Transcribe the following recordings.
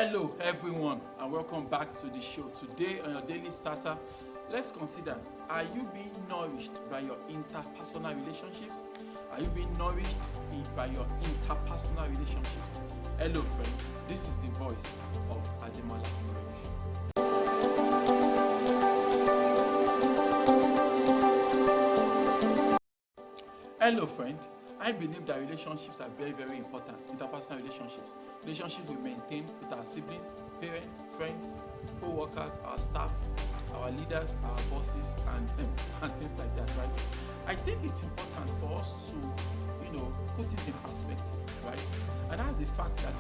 Hello, everyone, and welcome back to the show. Today, on your daily starter, let's consider: are you being nourished by your interpersonal relationships? Are you being nourished by your interpersonal relationships? Hello, friend. This is the voice of Ademola Morebise. Hello, friend. I believe that relationships are very, very important. Interpersonal relationships we maintain with our siblings, parents, friends, co-workers, our staff, our leaders, our bosses, and things like that, right? I think it's important for us to, put it in perspective, right? And that's the fact that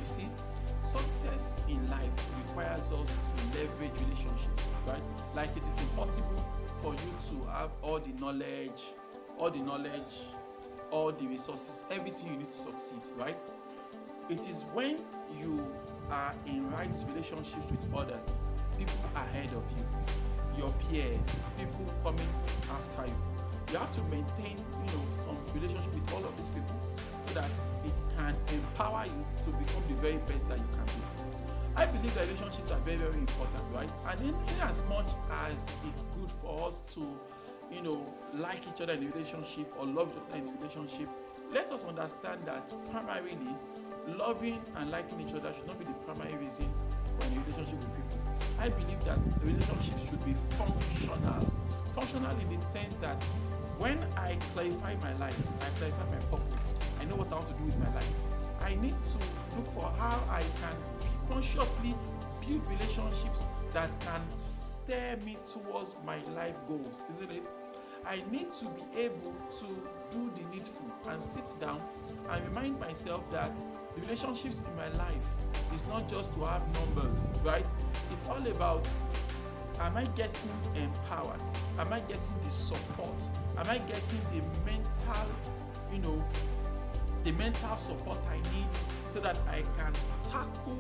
success in life requires us to leverage relationships, right? Like it is impossible for you to have all the knowledge, all the resources, everything you need to succeed, right? It is when you are in right relationships with others, people ahead of you, your peers, people coming after you. You have to maintain, some relationship with all of these people so that it can empower you to become the very best that you can be. I believe that relationships are very, very important, right? And in as much as it's good for us to like each other in a relationship or love each other in a relationship, let us understand that primarily loving and liking each other should not be the primary reason for a relationship with people. I believe that relationships should be functional. Functional in the sense that when I clarify my life, I clarify my purpose, I know what I want to do with my life. I need to look for how I can consciously build relationships that can steer me towards my life goals, isn't it? I need to be able to do the needful and sit down and remind myself that the relationships in my life is not just to have numbers, right? It's all about, am I getting empowered? Am I getting the support? Am I getting the mental support I need so that I can tackle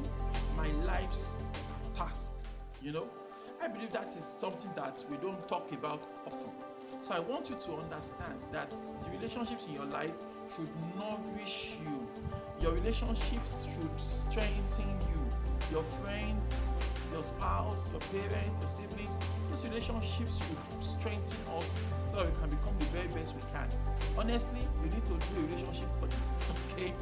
my life's task? I believe that is something that we don't talk about often. So I want you to understand that the relationships in your life should nourish you. Your relationships should strengthen you. Your friends, your spouse, your parents, your siblings, those relationships should strengthen us so that we can become the very best we can. Honestly, you need to do a relationship audit, okay?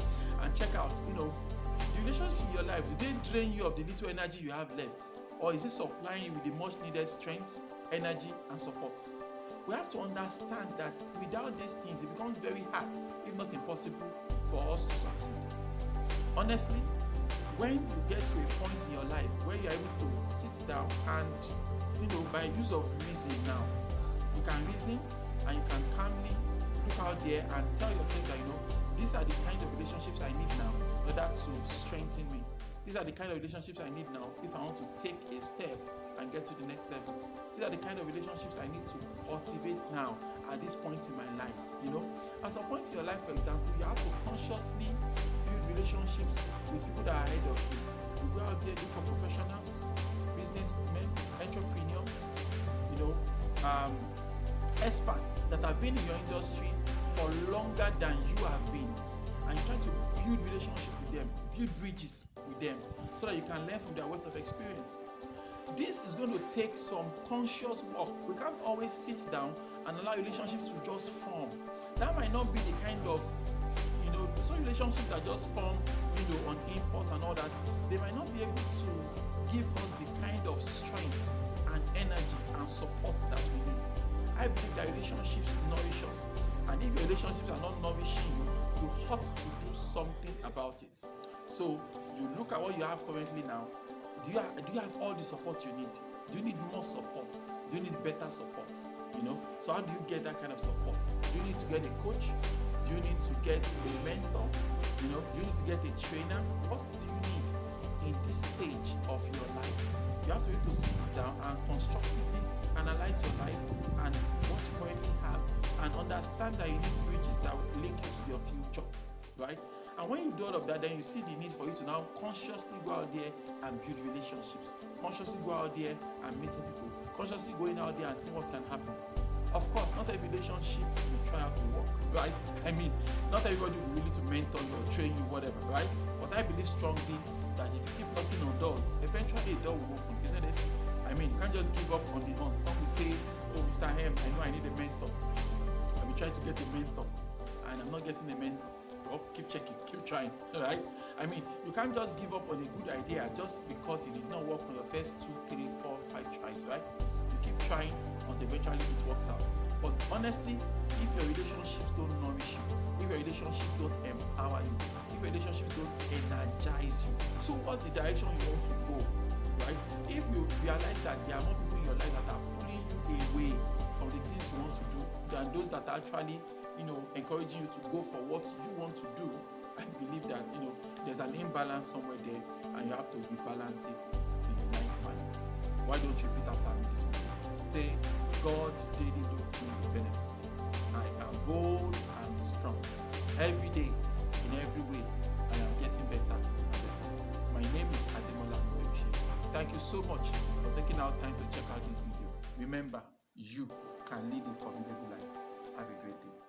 And check out, the relationships in your life, do they drain you of the little energy you have left? Or is it supplying you with the much needed strength, energy, and support? We have to understand that without these things, it becomes very hard, if not impossible, for us to succeed. Honestly, when you get to a point in your life where you're able to sit down and, by use of reason now, you can reason and you can calmly look out there and tell yourself that, these are the kind of relationships I need now in order to strengthen me. These are the kind of relationships I need now if I want to take a step and get to the next level. These are the kind of relationships I need to cultivate now at this point in my life. At some point in your life, for example, you have to consciously build relationships with people that are ahead of you. You go out there, look for professionals, businessmen, entrepreneurs, experts that have been in your industry for longer than you have been, and you try to build relationships with them, build bridges with them, so that you can learn from their wealth of experience. This is going to take some conscious work. We can't always sit down and allow relationships to just form. That might not be the kind of, some relationships that just form, on impulse and all that. They might not be able to give us the kind of strength and energy and support that we need. I believe that relationships nourish us. And if your relationships are not nourishing you, you have to do something about it. So you look at what you have currently now. Do you have all the support you need? Do you need more support? Do you need better support? So how do you get that kind of support? Do you need to get a coach? Do you need to get a mentor? Do you need to get a trainer? What do you need in this stage of your life? You have to be able to sit down and constructively analyze your life and what you currently have, and understand that you need bridges that will link you to your future, right? And when you do all of that, then you see the need for you to now consciously go out there and build relationships, consciously go out there and meeting people, consciously going out there and seeing what can happen. Of course, not every relationship will try out to work, right? Not everybody will be willing to mentor you or train you, whatever, right? But I believe strongly that if you keep knocking on doors can't just give up on the hunt. Some will say, oh, Mr. M, I know I need a mentor. I've been trying to get a mentor and I'm not getting a mentor. Well, keep checking, keep trying, right? I mean, you can't just give up on a good idea just because it did not work on your first 2, 3, 4, 5 tries, right? You keep trying until eventually it works out. But honestly, if your relationships don't nourish you, if your relationships don't empower you, if your relationships don't energize you towards the direction you want to go, right? If you realize that there are more people in your life that are pulling you away from the things you want to do than those that are actually encouraging you to go for what you want to do, I believe that there's an imbalance somewhere there and you have to rebalance it in a nice manner. Why don't you repeat after me this morning? Say, God daily loads me with benefits. I am bold and strong. Every day, in every way, I am getting better and better. My name is Ademola Morebise. Thank you so much for taking out time to check out this video. Remember, you can lead a formidable life. Have a great day.